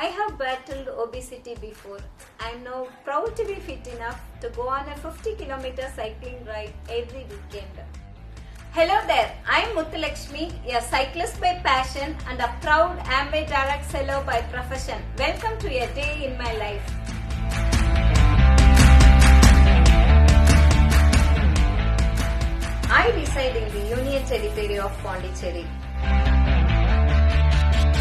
I have battled obesity before. I am now proud to be fit enough to go on a 50-kilometer cycling ride every weekend. Hello there, I am Muthu Lakshmi, a cyclist by passion and a proud Amway direct seller by profession. Welcome to a day in my life. I reside in the Union Territory of Pondicherry.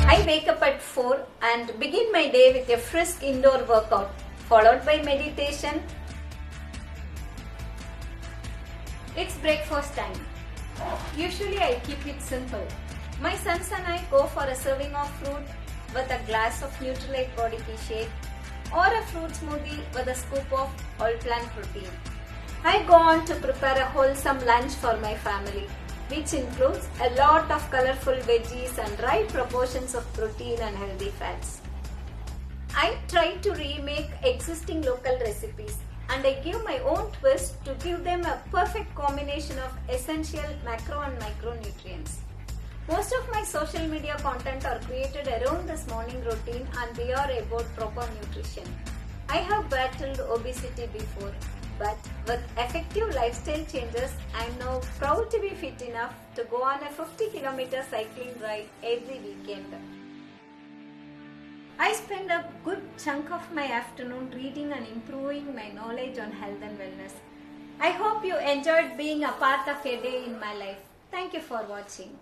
I wake up at 4 and begin my day with a brisk indoor workout, followed by meditation. It's breakfast time. Usually I keep it simple. My sons and I go for a serving of fruit with a glass of Nutrilite body tea shake or a fruit smoothie with a scoop of whole plant protein. I go on to prepare a wholesome lunch for my family, which includes a lot of colorful veggies and right proportions of protein and healthy fats. I try to remake existing local recipes and I give my own twist to give them a perfect combination of essential macro and micronutrients. Most of my social media content are created around this morning routine and they are about proper nutrition. I have battled obesity before, but with effective lifestyle changes, I am now proud to be fit enough to go on a 50-kilometer cycling ride every weekend. I spend a good chunk of my afternoon reading and improving my knowledge on health and wellness. I hope you enjoyed being a part of a day in my life. Thank you for watching.